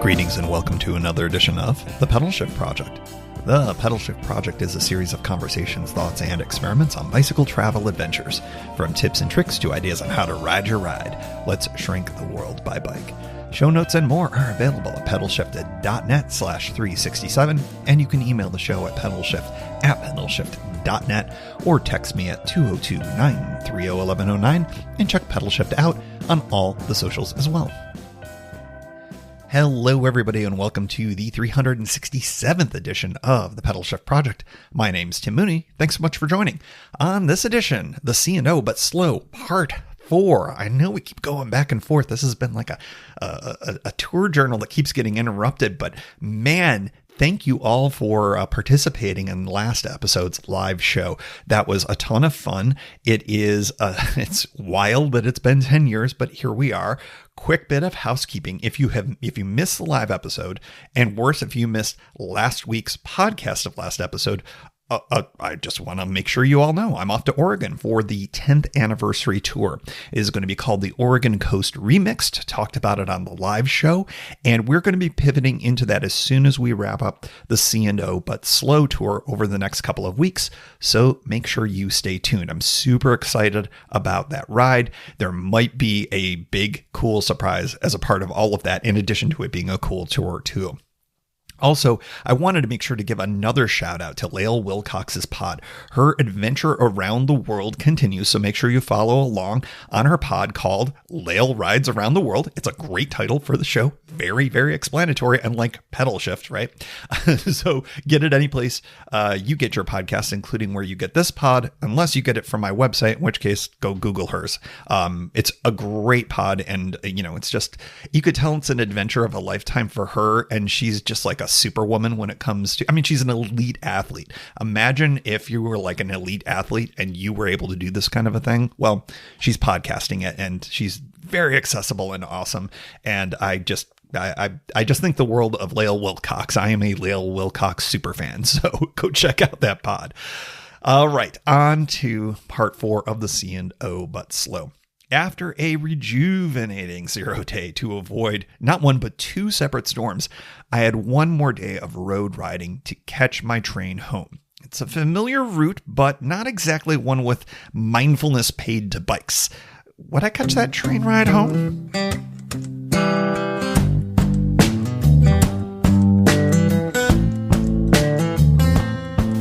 Greetings and welcome to another edition of The Pedalshift Project. The Pedalshift Project is a series of conversations, thoughts, and experiments on bicycle travel adventures. From tips and tricks to ideas on how to ride your ride, let's shrink the world by bike. Show notes and more are available at pedalshift.net/367, and you can email the show at pedalshift@pedalshift.net or text me at 202-930-1109 and check Pedalshift out on all the socials as well. Hello, everybody, and welcome to the 367th edition of the Pedalshift Project. My name's Tim Mooney. Thanks so much for joining. On this edition, the C&O But Slow Part 4. I know we keep going back and forth. This has been like a tour journal that keeps getting interrupted, but man, thank you all for participating in last episode's live show. That was a ton of fun. It is, it's wild that it's been 10 years, but here we are. Quick bit of housekeeping. If you missed the live episode, and worse, if you missed last week's podcast of last episode, I just want to make sure you all know I'm off to Oregon for the 10th anniversary tour. It is going to be called the Oregon Coast Remixed. Talked about it on the live show, and we're going to be pivoting into that as soon as we wrap up the C&O But Slow tour over the next couple of weeks. So make sure you stay tuned. I'm super excited about that ride. There might be a big, cool surprise as a part of all of that, in addition to it being a cool tour too. Also, I wanted to make sure to give another shout out to Lael Wilcox's pod. Her adventure around the world continues, so make sure you follow along on her pod called Lael Rides Around the World. It's a great title for the show. Very, very explanatory, unlike Pedalshift, right? So get it any place you get your podcast, including where you get this pod, unless you get it from my website, in which case go Google hers. It's a great pod, and it's just, you could tell it's an adventure of a lifetime for her, and she's just like a superwoman when it comes to, she's an elite athlete. Imagine if you were like an elite athlete and you were able to do this kind of a thing. Well, she's podcasting it, and she's very accessible and awesome. And I just think the world of Lael Wilcox. I am a Lael Wilcox super fan, so go check out that pod. All right, on to part 4 of the C&O But Slow. After a rejuvenating 0 day to avoid not one but 2 separate storms, I had one more day of road riding to catch my train home. It's a familiar route, but not exactly one with mindfulness paid to bikes. Would I catch that train ride home?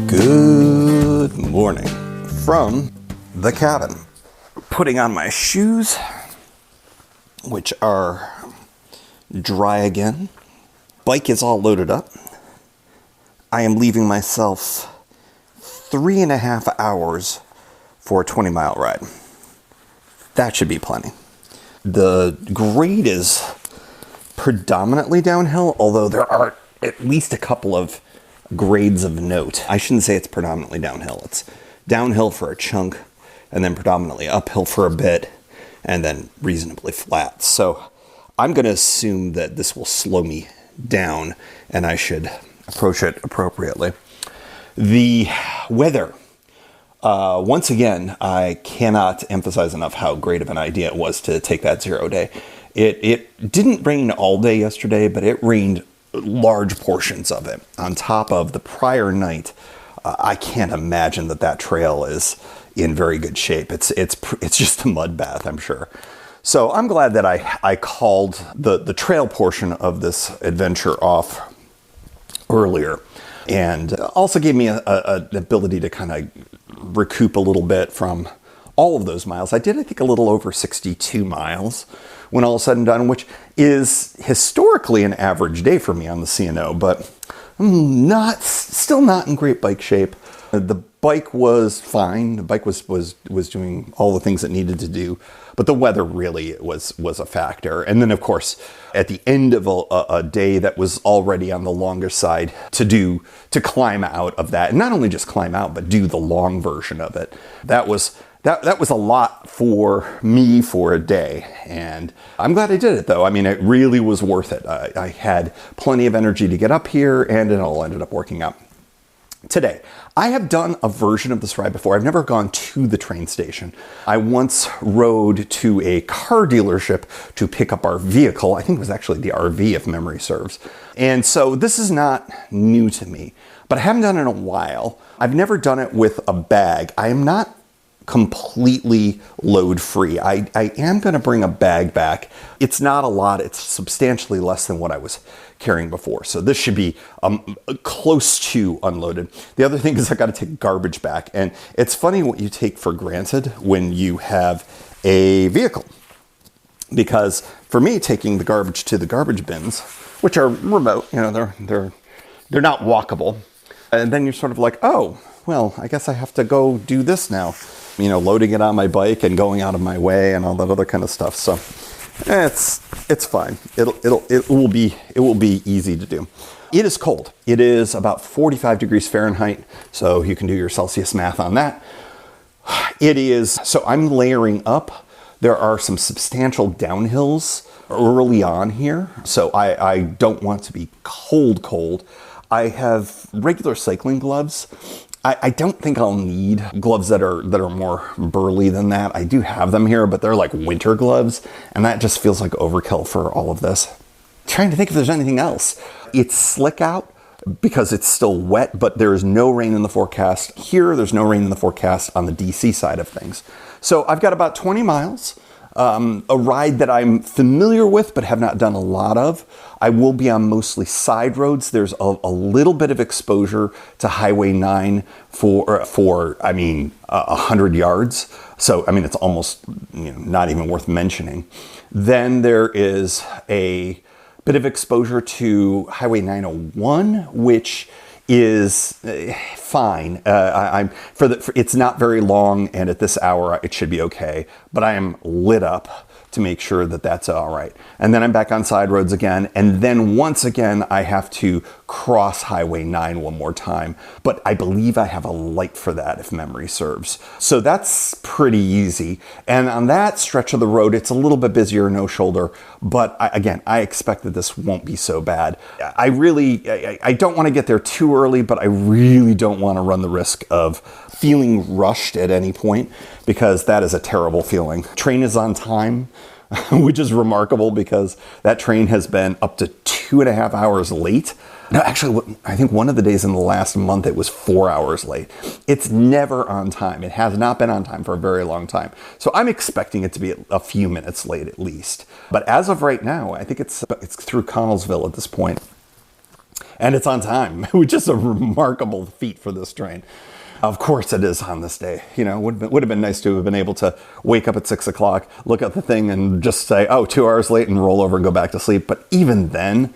Good morning from the cabin. Putting on my shoes, which are dry again. Bike is all loaded up. I am leaving myself 3.5 hours for a 20-mile ride. That should be plenty. The grade is predominantly downhill, although there are at least a couple of grades of note. I shouldn't say it's predominantly downhill. It's downhill for a chunk, and then predominantly uphill for a bit, and then reasonably flat. So I'm going to assume that this will slow me down, and I should approach it appropriately. The weather. Once again, I cannot emphasize enough how great of an idea it was to take that 0 day. It didn't rain all day yesterday, but it rained large portions of it. On top of the prior night, I can't imagine that trail is in very good shape. It's just a mud bath, I'm sure. So I'm glad that I called the trail portion of this adventure off earlier, and also gave me an ability to kind of recoup a little bit from all of those miles. I think a little over 62 miles when all is said and done, which is historically an average day for me on the C&O, but still not in great bike shape. The bike was fine. The bike was doing all the things it needed to do, but the weather really was a factor. And then, of course, at the end of a day that was already on the longer side, to climb out of that, and not only just climb out, but do the long version of it. That was a lot for me for a day, and I'm glad I did it, though. It really was worth it. I had plenty of energy to get up here, and it all ended up working out. today. I have done a version of this ride before. I've never gone to the train station. I once rode to a car dealership to pick up our vehicle. I think it was actually the RV, if memory serves. And so this is not new to me, but I haven't done it in a while. I've never done it with a bag. I am not completely load free. I am going to bring a bag back. It's not a lot. It's substantially less than what I was carrying before. So this should be close to unloaded. The other thing is I got to take garbage back. And it's funny what you take for granted when you have a vehicle. Because for me, taking the garbage to the garbage bins, which are remote, they're not walkable. And then you're sort of like, oh, well, I guess I have to go do this now. Loading it on my bike and going out of my way and all that other kind of stuff. So it's fine. It will be easy to do. It is cold. It is about 45 degrees Fahrenheit. So you can do your Celsius math on that. So I'm layering up. There are some substantial downhills early on here. So I don't want to be cold. I have regular cycling gloves. I don't think I'll need gloves that are more burly than that. I do have them here, but they're like winter gloves, and that just feels like overkill for all of this. Trying to think if there's anything else. It's slick out because it's still wet, but there is no rain in the forecast. Here, there's no rain in the forecast on the DC side of things. So I've got about 20 miles. A ride that I'm familiar with but have not done a lot of. I will be on mostly side roads. There's a little bit of exposure to Highway 9 for 100 yards. So, it's almost not even worth mentioning. Then there is a bit of exposure to Highway 901, which is fine. It's not very long, and at this hour it should be okay. But I am lit up to make sure that that's all right. And then I'm back on side roads again. And then once again, I have to cross Highway 9 one more time. But I believe I have a light for that, if memory serves. So that's pretty easy. And on that stretch of the road, it's a little bit busier, no shoulder. But I expect that this won't be so bad. I don't want to get there too early, but I really don't want to run the risk of feeling rushed at any point, because that is a terrible feeling. Train is on time, which is remarkable because that train has been up to 2.5 hours late. No, actually, I think one of the days in the last month, it was 4 hours late. It's never on time. It has not been on time for a very long time. So I'm expecting it to be a few minutes late at least. But as of right now, I think it's through Connellsville at this point. And it's on time, which is a remarkable feat for this train. Of course it is on this day. Would have been nice to have been able to wake up at 6 o'clock, look at the thing and just say, 2 hours late, and roll over and go back to sleep. But even then,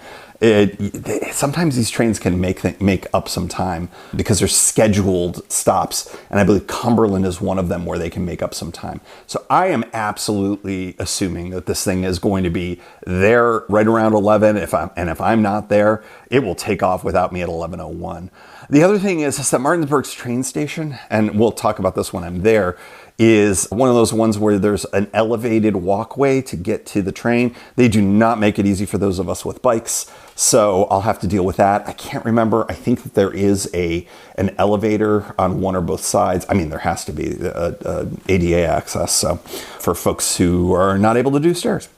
sometimes these trains can make up some time because they're scheduled stops. And I believe Cumberland is one of them where they can make up some time. So I am absolutely assuming that this thing is going to be there right around 11. If I'm not there, it will take off without me at 11:01. The other thing is that Martinsburg's train station, and we'll talk about this when I'm there, is one of those ones where there's an elevated walkway to get to the train. They do not make it easy for those of us with bikes, so I'll have to deal with that. I can't remember. I think that there is an elevator on one or both sides. There has to be ADA access, so for folks who are not able to do stairs.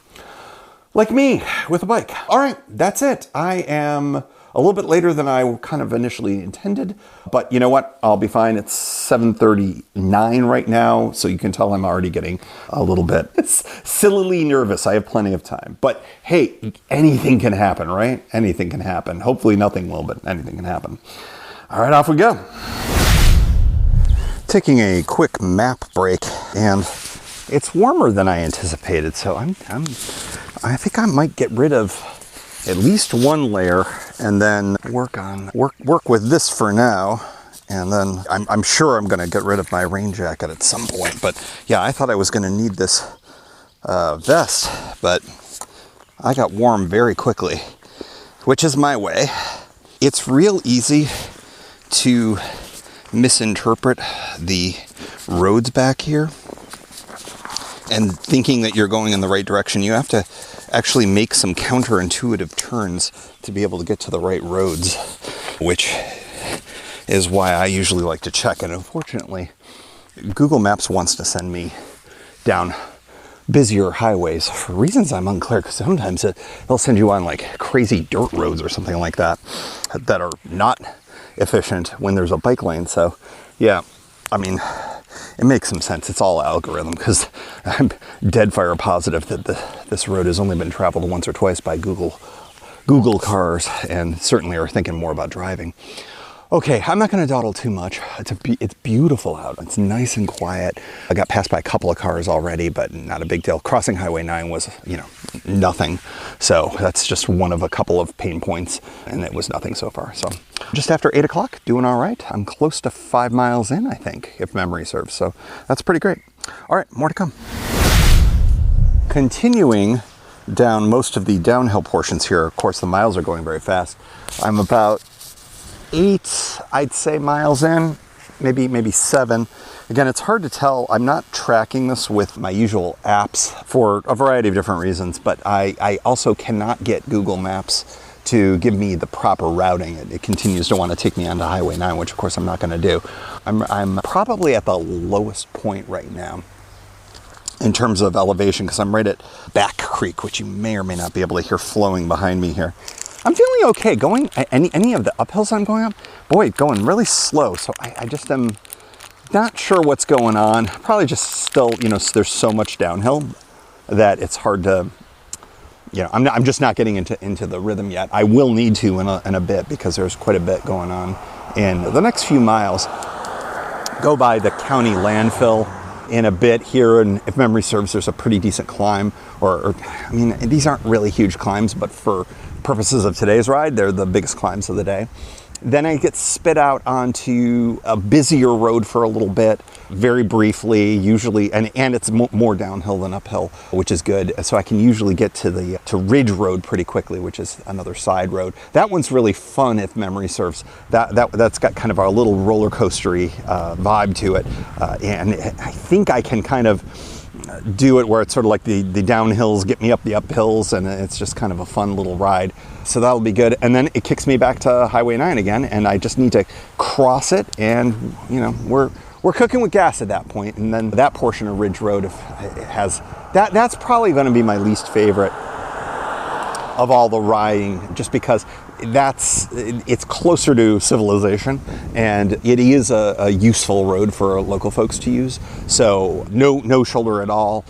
Like me, with a bike. All right, that's it. I am a little bit later than I kind of initially intended, but you know what? I'll be fine. It's 7:39 right now, so you can tell I'm already getting a little bit sillily nervous. I have plenty of time. But hey, anything can happen, right? Anything can happen. Hopefully nothing will, but anything can happen. All right, off we go. Taking a quick map break, and it's warmer than I anticipated, so I think I might get rid of at least one layer and then work with this for now. And then I'm sure I'm going to get rid of my rain jacket at some point. But yeah, I thought I was going to need this vest, but I got warm very quickly, which is my way. It's real easy to misinterpret the roads back here. And thinking that you're going in the right direction, you have to actually make some counterintuitive turns to be able to get to the right roads, which is why I usually like to check. And unfortunately, Google Maps wants to send me down busier highways for reasons I'm unclear, because sometimes they'll send you on like crazy dirt roads or something like that that are not efficient when there's a bike lane. So yeah, I mean, it makes some sense. It's all algorithm, because I'm dead fire positive that this road has only been traveled once or twice by Google cars, and certainly are thinking more about driving. Okay, I'm not going to dawdle too much. It's beautiful out. It's nice and quiet. I got passed by a couple of cars already, but not a big deal. Crossing Highway 9 was, nothing. So that's just one of a couple of pain points, and it was nothing so far. So just after 8 o'clock, doing all right. I'm close to 5 miles in, I think, if memory serves. So that's pretty great. All right, more to come. Continuing down most of the downhill portions here. Of course, the miles are going very fast. I'm about 8, I'd say, miles in, maybe 7. Again, it's hard to tell. I'm not tracking this with my usual apps for a variety of different reasons, but I also cannot get Google Maps to give me the proper routing. It continues to want to take me onto Highway 9, which of course I'm not going to do. I'm probably at the lowest point right now in terms of elevation, because I'm right at Back Creek, which you may or may not be able to hear flowing behind me here. I'm feeling okay. Going any of the uphills I'm going up, boy, going really slow. So I just am not sure what's going on. Probably just still, there's so much downhill that it's hard to, I'm just not getting into the rhythm yet. I will need to in a bit, because there's quite a bit going on in the next few miles. Go by the county landfill in a bit here, and if memory serves, there's a pretty decent climb, or these aren't really huge climbs, but for purposes of today's ride, they're the biggest climbs of the day. Then I get spit out onto a busier road for a little bit, very briefly, usually, and it's more downhill than uphill, which is good. So I can usually get to Ridge Road pretty quickly, which is another side road. That one's really fun, if memory serves. That's got kind of a little roller coastery vibe to it, and I think I can kind of do it where it's sort of like the downhills get me up the uphills, and it's just kind of a fun little ride. So that'll be good. And then it kicks me back to Highway 9 again, and I just need to cross it, and we're cooking with gas at that point. And then that portion of Ridge Road has that's probably going to be my least favorite of all the riding, just because it's closer to civilization, and it is a useful road for local folks to use. So no shoulder at all.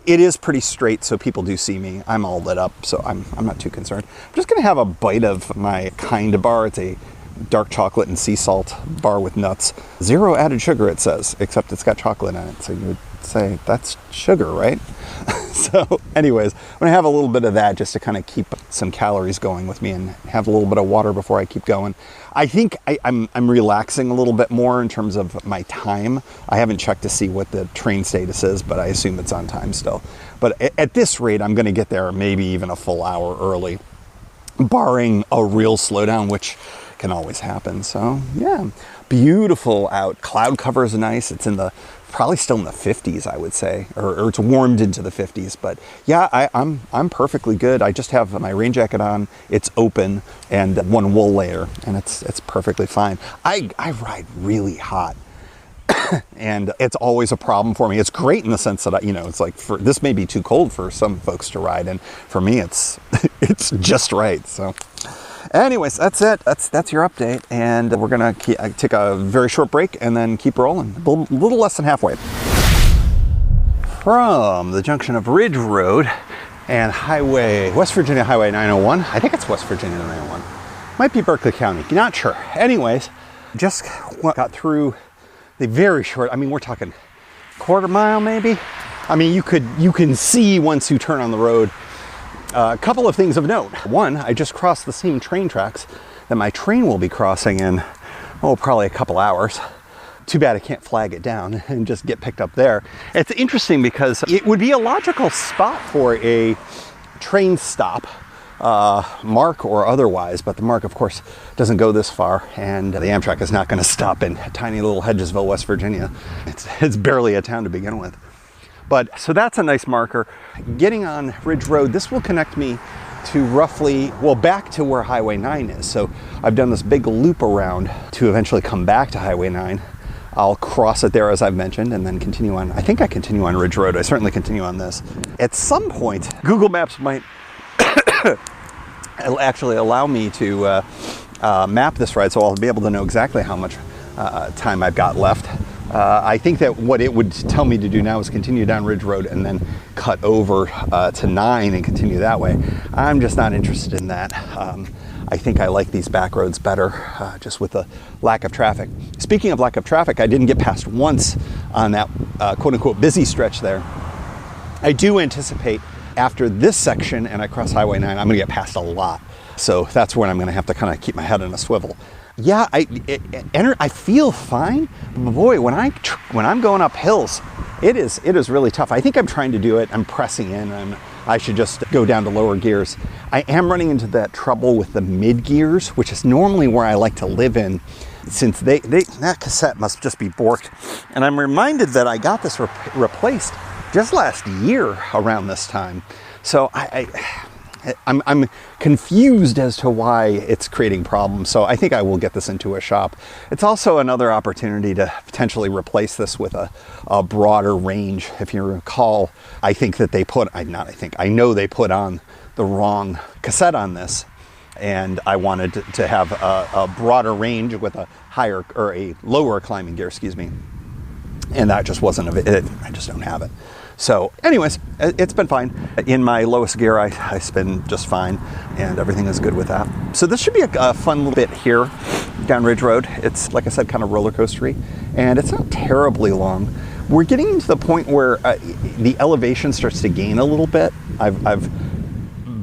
It is pretty straight, so people do see me. I'm all lit up, so I'm not too concerned. I'm just gonna have a bite of my Kind bar. It's a dark chocolate and sea salt bar with nuts. 0 added sugar, it says, except it's got chocolate in it. So you would say that's sugar, right? So anyways, I'm gonna have a little bit of that just to kind of keep some calories going with me, and have a little bit of water before I keep going. I think I'm relaxing a little bit more in terms of my time. I haven't checked to see what the train status is, but I assume it's on time still. But at this rate, I'm gonna get there maybe even a full hour early, barring a real slowdown, which can always happen. So yeah, beautiful out. Cloud cover is nice. It's probably still in the 50s, I would say, or it's warmed into the 50s. But yeah, I'm perfectly good. I just have my rain jacket on. It's open, and one wool layer, and it's perfectly fine. I ride really hot, and it's always a problem for me. It's great in the sense that it's like, this may be too cold for some folks to ride, and for me, it's just right. So. Anyways, that's it. That's your update, and we're gonna take a very short break and then keep rolling. A little less than halfway. From the junction of Ridge Road and West Virginia Highway 901. I think it's West Virginia 901. Might be Berkeley County. Not sure. Anyways, just got through the very short. We're talking quarter mile maybe. You can see once you turn on the road. A couple of things of note. One, I just crossed the same train tracks that my train will be crossing in, probably a couple hours. Too bad I can't flag it down and just get picked up there. It's interesting because it would be a logical spot for a train stop, MARC or otherwise, but the MARC, of course, doesn't go this far, and the Amtrak is not going to stop in tiny little Hedgesville, West Virginia. It's barely a town to begin with. But so that's a nice marker. Getting on Ridge Road, this will connect me to roughly, well, back to where Highway 9 is. So I've done this big loop around to eventually come back to Highway 9. I'll cross it there, as I've mentioned, and then continue on. I think I continue on Ridge Road. I certainly continue on this. At some point, Google Maps might actually allow me to map this ride, so I'll be able to know exactly how much time I've got left. I think that what it would tell me to do now is continue down Ridge Road and then cut over to 9 and continue that way. I'm just not interested in that. I think I like these back roads better, just with the lack of traffic. Speaking of lack of traffic, I didn't get past once on that quote-unquote busy stretch there. I do anticipate after this section and I cross Highway 9, I'm going to get past a lot. So that's when I'm going to have to kind of keep my head on a swivel. Yeah, I feel fine, but boy, when I'm going up hills, it is really tough. I think I'm trying to do it. I'm pressing in, and I should just go down to lower gears. I am running into that trouble with the mid gears, which is normally where I like to live in, since that cassette must just be borked. And I'm reminded that I got this replaced just last year around this time. So I'm confused as to why it's creating problems, so I think I will get this into a shop. It's also another opportunity to potentially replace this with a broader range. If you recall, I know they put on the wrong cassette on this, and I wanted to have a broader range with a higher or a lower climbing gear, and that just wasn't it. I just don't have it. So anyways, it's been fine. In my lowest gear, I spin just fine, and everything is good with that. So this should be a fun little bit here down Ridge Road. It's, like I said, kind of roller coastery, and it's not terribly long. We're getting to the point where the elevation starts to gain a little bit. I've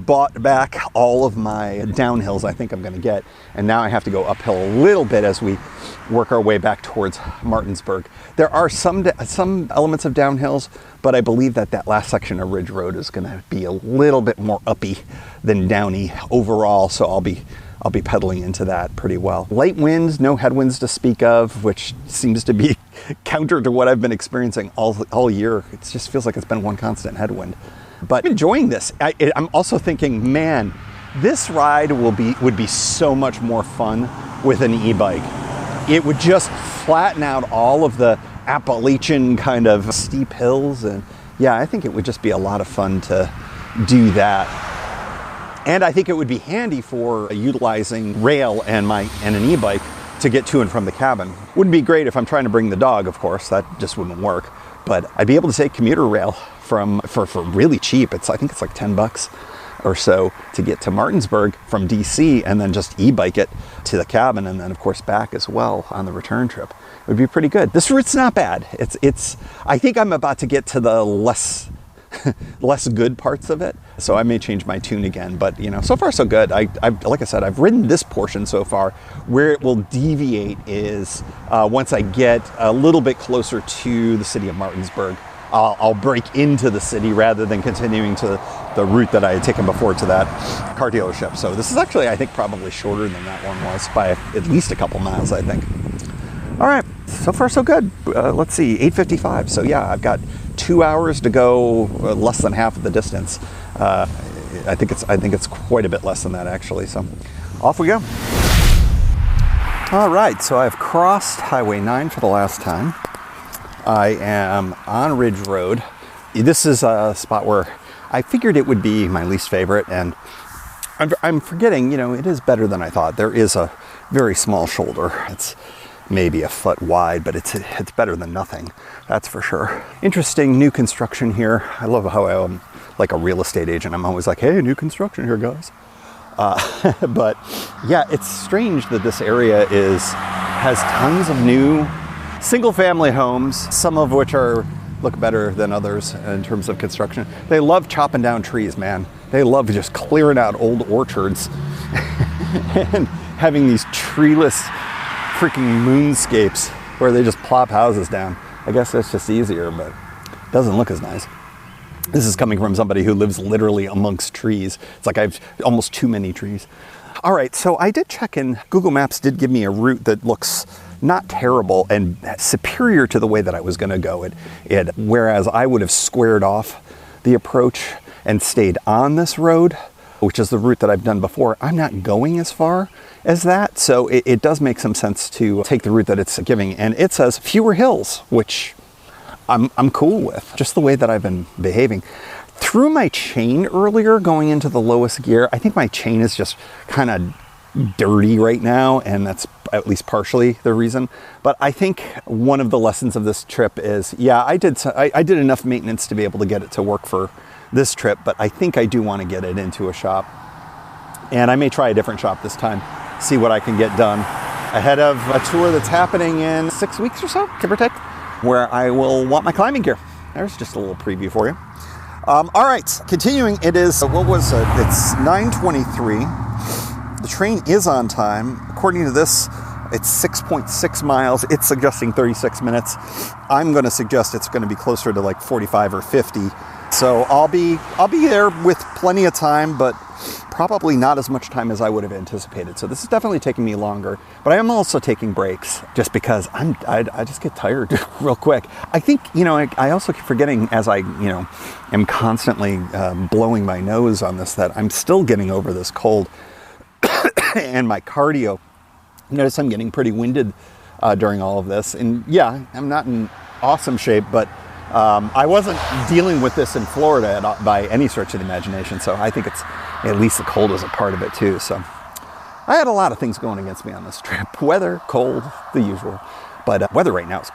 bought back all of my downhills I think I'm going to get, and now I have to go uphill a little bit as we work our way back towards Martinsburg. There are some elements of downhills, but I believe that last section of Ridge Road is going to be a little bit more uppy than downy overall, so I'll be pedaling into that pretty well. Light winds, no headwinds to speak of, which seems to be counter to what I've been experiencing all year. It just feels like it's been one constant headwind. But I'm enjoying this. I'm also thinking, man, this ride would be so much more fun with an e-bike. It would just flatten out all of the Appalachian kind of steep hills, and yeah, I think it would just be a lot of fun to do that. And I think it would be handy for utilizing rail and an e-bike to get to and from the cabin. Wouldn't be great if I'm trying to bring the dog, of course, that just wouldn't work. But I'd be able to take commuter rail for really cheap. I think it's like $10 or so to get to Martinsburg from DC, and then just e-bike it to the cabin, and then of course back as well on the return trip. It would be pretty good. This route's not bad. I think I'm about to get to the less good parts of it, so I may change my tune again, but so far so good. Like I said, I've ridden this portion so far. Where it will deviate is once I get a little bit closer to the city of Martinsburg. I'll break into the city rather than continuing to the route that I had taken before to that car dealership. So this is actually, I think, probably shorter than that one was by at least a couple miles, I think. All right, so far so good. Let's see, 8:55. So yeah, I've got 2 hours to go, less than half of the distance. I think it's quite a bit less than that, actually. So off we go. All right, so I've crossed Highway 9 for the last time. I am on Ridge Road. This is a spot where I figured it would be my least favorite, and I'm forgetting, it is better than I thought. There is a very small shoulder. It's maybe a foot wide, but it's better than nothing, that's for sure. Interesting new construction here. I love how I'm like a real estate agent. I'm always like, hey, new construction here, guys. But yeah, it's strange that this area has tons of new single-family homes, some of which look better than others in terms of construction. They love chopping down trees, man. They love just clearing out old orchards and having these treeless freaking moonscapes where they just plop houses down. I guess that's just easier, but it doesn't look as nice. This is coming from somebody who lives literally amongst trees. It's like I have almost too many trees. All right, so I did check in. Google Maps did give me a route that looks not terrible and superior to the way that I was going to go. Whereas I would have squared off the approach and stayed on this road, which is the route that I've done before, I'm not going as far as that. So it does make some sense to take the route that it's giving. And it says fewer hills, which I'm cool with, just the way that I've been behaving. Through my chain earlier, going into the lowest gear, I think my chain is just kind of dirty right now, and that's at least partially the reason. But I think one of the lessons of this trip is, yeah, I did enough maintenance to be able to get it to work for this trip, but I think I do want to get it into a shop. And I may try a different shop this time, see what I can get done ahead of a tour that's happening in 6 weeks or so, give or take, where I will want my climbing gear. There's just a little preview for you. All right, continuing, it is, what was it? It's 9:23. The train is on time. According to this, it's 6.6 miles. It's suggesting 36 minutes. I'm going to suggest it's going to be closer to like 45 or 50. So I'll be there with plenty of time, but probably not as much time as I would have anticipated. So this is definitely taking me longer, but I am also taking breaks just because I just get tired real quick. I think, I also keep forgetting as I, am constantly blowing my nose on this, that I'm still getting over this cold. And my cardio, notice I'm getting pretty winded during all of this. And yeah, I'm not in awesome shape, but I wasn't dealing with this in Florida by any stretch of the imagination. So I think it's at least the cold is a part of it too. So I had a lot of things going against me on this trip. Weather, cold, the usual. But weather right now is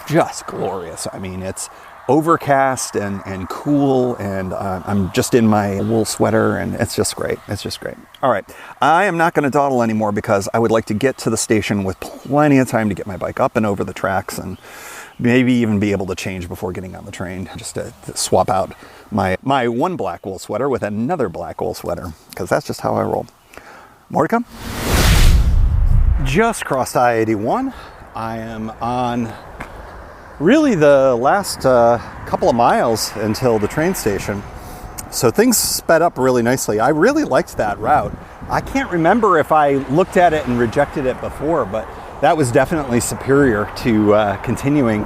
just glorious. I mean, it's overcast and cool, and I'm just in my wool sweater, and it's just great. It's just great. All right, I am not going to dawdle anymore because I would like to get to the station with plenty of time to get my bike up and over the tracks, and maybe even be able to change before getting on the train, just to swap out my one black wool sweater with another black wool sweater, because that's just how I roll. More to come. Just crossed I-81. I am on really the last couple of miles until the train station. So things sped up really nicely. I really liked that route. I can't remember if I looked at it and rejected it before, but that was definitely superior to continuing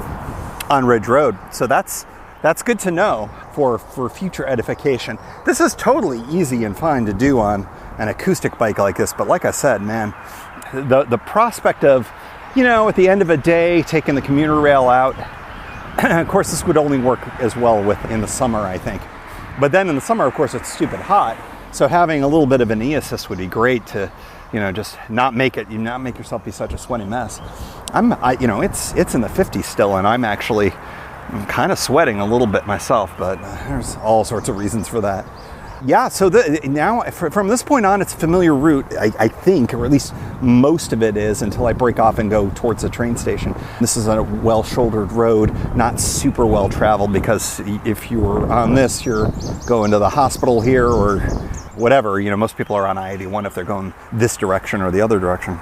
on Ridge Road. So that's good to know for future edification. This is totally easy and fine to do on an acoustic bike like this, but like I said, man, the prospect of, at the end of a day, taking the commuter rail out. Of course, this would only work as well in the summer, I think. But then in the summer, of course, it's stupid hot. So having a little bit of an e-assist would be great to, just not make yourself be such a sweaty mess. It's in the 50s still, and I'm kind of sweating a little bit myself, but there's all sorts of reasons for that. Yeah, so now from this point on, it's a familiar route, I think, or at least most of it is, until I break off and go towards the train station. This is a well-shouldered road, not super well-traveled, because if you were on this, you're going to the hospital here or whatever. Most people are on I-81 if they're going this direction or the other direction.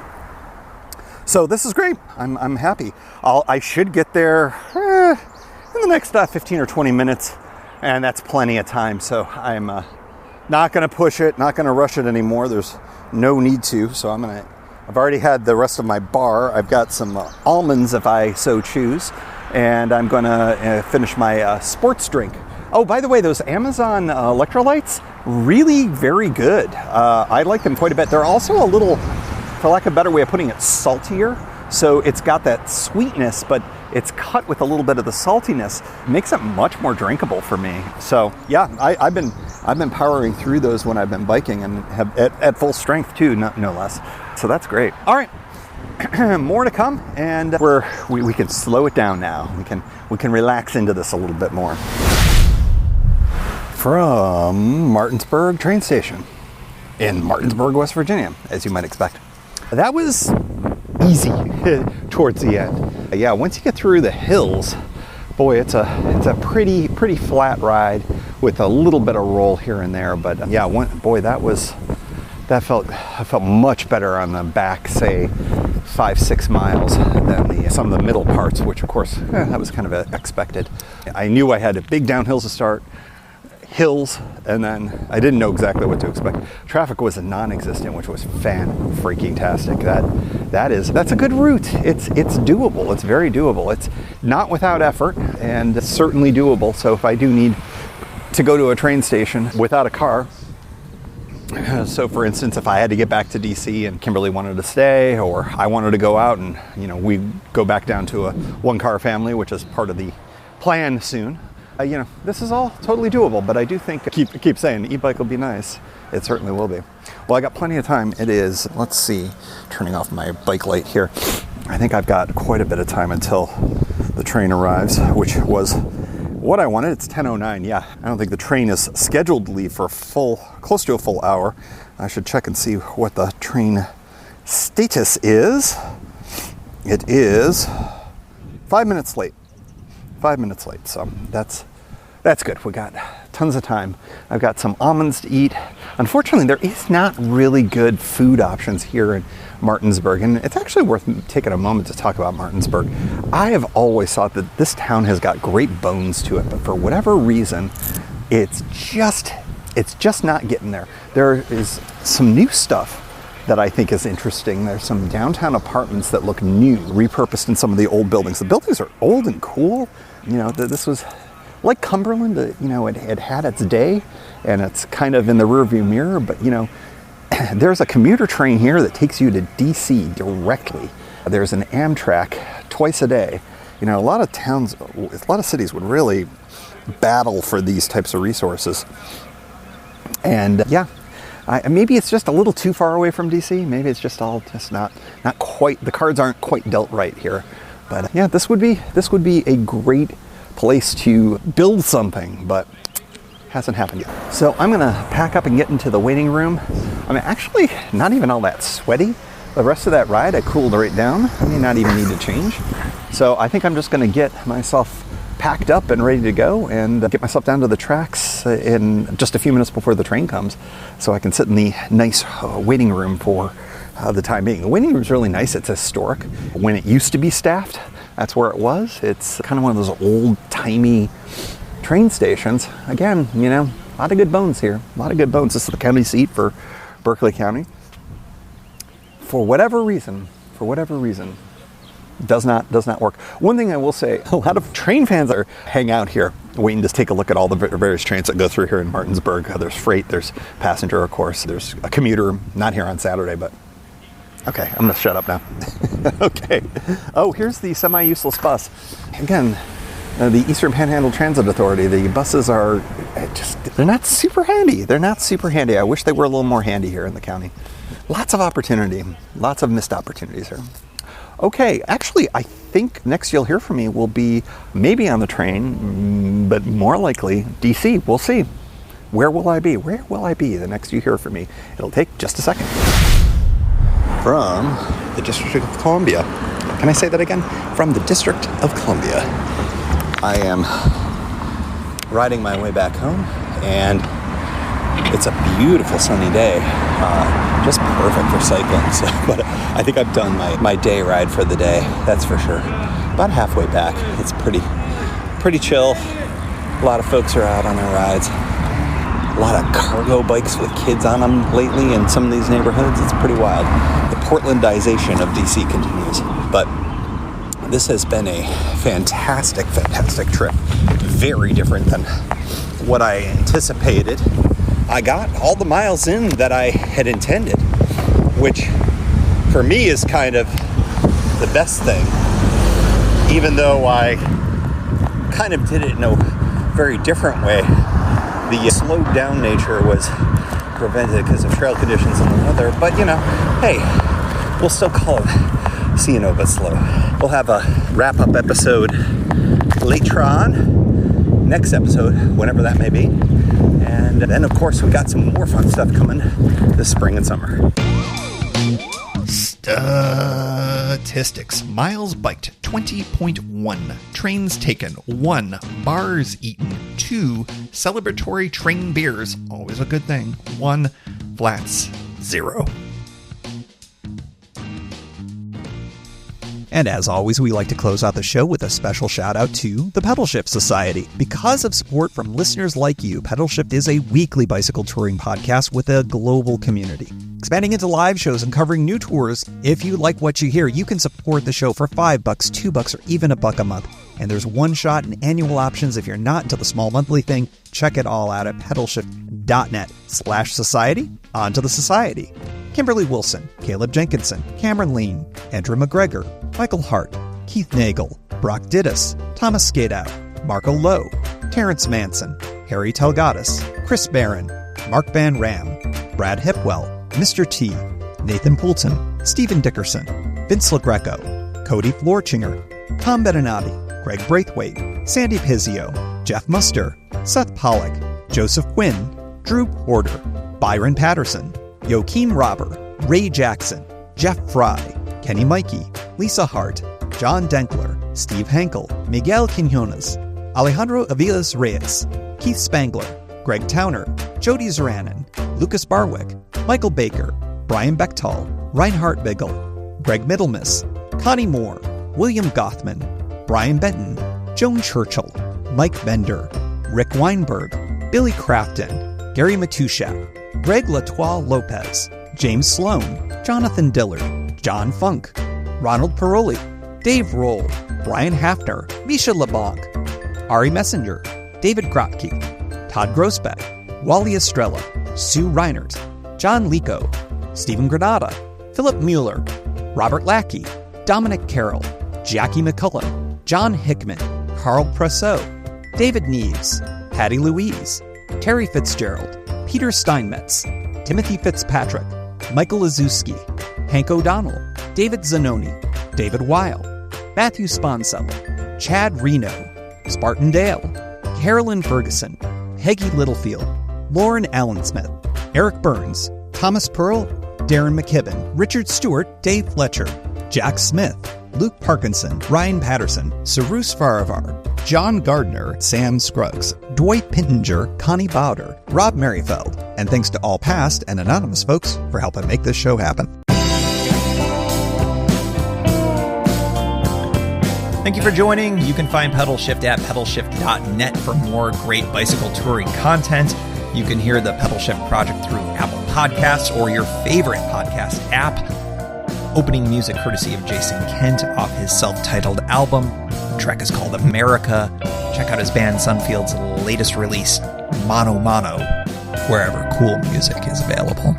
So this is great. I'm happy. I should get there in the next 15 or 20 minutes, and that's plenty of time. So I'm not going to push it, not going to rush it anymore. There's no need to. So I've already had the rest of my bar. I've got some almonds if I so choose, and I'm going to finish my sports drink. Oh, by the way, those Amazon electrolytes, really very good. I like them quite a bit. They're also a little, for lack of a better way of putting it, saltier. So it's got that sweetness, but it's cut with a little bit of the saltiness. It makes it much more drinkable for me. So yeah, I've been powering through those when I've been biking, and have at full strength too, no less. So that's great. All right, more to come, and we can slow it down now. We can relax into this a little bit more. From Martinsburg train station in Martinsburg, West Virginia, as you might expect. That was easy towards the end. Yeah, once you get through the hills, boy, it's a pretty flat ride with a little bit of roll here and there. But yeah, that felt much better on the back, say 5-6 miles, than some of the middle parts, which of course that was kind of expected. I knew I had big downhills to start, hills, and then I didn't know exactly what to expect. Traffic was non-existent, which was fan-freaking-tastic. That's a good route. It's doable. It's very doable. It's not without effort, and it's certainly doable. So if I do need to go to a train station without a car, So for instance, if I had to get back to DC and Kimberly wanted to stay, or I wanted to go out and, we go back down to a one-car family, which is part of the plan soon. This is all totally doable, but I do think, keep saying the e-bike will be nice. It certainly will be. Well, I got plenty of time. It is, let's see, turning off my bike light here. I think I've got quite a bit of time until the train arrives, which was what I wanted. It's 10:09. Yeah, I don't think the train is scheduled to leave for close to a full hour. I should check and see what the train status is. It is 5 minutes late. 5 minutes late. So that's good. We got tons of time. I've got some almonds to eat. Unfortunately, there is not really good food options here in Martinsburg, and it's actually worth taking a moment to talk about Martinsburg. I have always thought that this town has got great bones to it, but for whatever reason, it's just not getting there. There is some new stuff that I think is interesting. There's some downtown apartments that look new, repurposed in some of the old buildings. The buildings are old and cool. This was like Cumberland, it had its day, and it's kind of in the rearview mirror, but there's a commuter train here that takes you to DC directly. There's an Amtrak twice a day. A lot of cities would really battle for these types of resources. And maybe it's just a little too far away from DC. Maybe it's just not quite, the cards aren't quite dealt right here. But yeah, this would be a great place to build something, but hasn't happened yet. So I'm gonna pack up and get into the waiting room. I'm actually not even all that sweaty. The rest of that ride, I cooled right down. I may not even need to change. So I think I'm just gonna get myself packed up and ready to go and get myself down to the tracks in just a few minutes before the train comes, so I can sit in the nice waiting room for the time being. The waiting room is really nice. It's historic. When it used to be staffed, that's where it was. It's kind of one of those old-timey train stations. Again, a lot of good bones here. A lot of good bones. This is the county seat for Berkeley County. For whatever reason, does not work. One thing I will say, a lot of train fans hang out here waiting to take a look at all the various trains that go through here in Martinsburg. There's freight, there's passenger, of course. There's a commuter, not here on Saturday, but okay, I'm going to shut up now. Okay. Oh, here's the semi-useless bus. Again, the Eastern Panhandle Transit Authority. The buses are they're not super handy. I wish they were a little more handy here in the county. Lots of opportunity. Lots of missed opportunities here. Okay, actually, I think next you'll hear from me will be maybe on the train, but more likely DC. We'll see. Where will I be? The next you hear from me? It'll take just a second. From the District of Columbia. Can I say that again? From the District of Columbia. I am riding my way back home, and it's a beautiful sunny day. Just perfect for cycling. So, but I think I've done my day ride for the day, that's for sure. About halfway back. It's pretty chill. A lot of folks are out on their rides. A lot of cargo bikes with kids on them lately in some of these neighborhoods. It's pretty wild. The Portlandization of DC continues. But this has been a fantastic trip. Very different than what I anticipated. I got all the miles in that I had intended, which for me is kind of the best thing. Even though I kind of did it in a very different way. The slowed down nature was prevented because of trail conditions and the weather, but hey, we'll still call it C&O But Slow. We'll have a wrap-up episode later on, next episode, whenever that may be. And then, of course, we got some more fun stuff coming this spring and summer. Statistics. Miles biked 20.1. Trains taken 1. Bars eaten 2. Celebratory train beers, always a good thing, 1. Flats 0. And as always, we like to close out the show with a special shout out to the Pedalshift Society. Because of support from listeners like you, Pedalshift is a weekly bicycle touring podcast with a global community. Expanding into live shows and covering new tours. If you like what you hear, you can support the show for $5, $2, or even $1 a month. And there's one-shot and annual options if you're not into the small monthly thing. Check it all out at pedalshift.net/society. On to the society. Kimberly Wilson, Caleb Jenkinson, Cameron Lean, Andrew McGregor, Michael Hart, Keith Nagel, Brock Dittus, Thomas Skadow, Marco Lowe, Terrence Manson, Harry Telgadis, Chris Barron, Mark Van Ram, Brad Hipwell, Mr. T, Nathan Poulton, Stephen Dickerson, Vince LaGreco, Cody Florchinger, Tom Beninati, Greg Braithwaite, Sandy Pizzio, Jeff Muster, Seth Pollock, Joseph Quinn, Drew Porter, Byron Patterson, Joachim Robber, Ray Jackson, Jeff Fry, Kenny Mikey, Lisa Hart, John Denkler, Steve Hankel, Miguel Quinones, Alejandro Aviles Reyes, Keith Spangler, Greg Towner, Jody Zaranin, Lucas Barwick, Michael Baker, Brian Bechtal, Reinhard Bigel, Greg Middlemiss, Connie Moore, William Gothman, Brian Benton, Joan Churchill, Mike Bender, Rick Weinberg, Billy Crafton, Gary Matushak, Greg Latoile Lopez, James Sloan, Jonathan Dillard, John Funk, Ronald Paroli, Dave Roll, Brian Hafner, Misha LeBlanc, Ari Messenger, David Grotke, Todd Grossbeck, Wally Estrella, Sue Reinert, John Lico, Stephen Granada, Philip Mueller, Robert Lackey, Dominic Carroll, Jackie McCullough, John Hickman, Carl Presseau, David Neves, Patty Louise, Terry Fitzgerald, Peter Steinmetz, Timothy Fitzpatrick, Michael Lazuski, Hank O'Donnell, David Zanoni, David Weil, Matthew Sponsello, Chad Reno, Spartan Dale, Carolyn Ferguson, Peggy Littlefield, Lauren Allensmith, Eric Burns, Thomas Pearl, Darren McKibben, Richard Stewart, Dave Fletcher, Jack Smith, Luke Parkinson, Ryan Patterson, Sarus Faravar, John Gardner, Sam Scruggs, Dwight Pittenger, Connie Bowder, Rob Merrifield, and thanks to all past and anonymous folks for helping make this show happen. Thank you for joining. You can find Pedalshift at pedalshift.net for more great bicycle touring content. You can hear the Pedalshift project through Apple Podcasts or your favorite podcast app. Opening music courtesy of Jason Kent off his self-titled album. The track is called America. Check out his band Sunfield's latest release, Mono Mono, wherever cool music is available.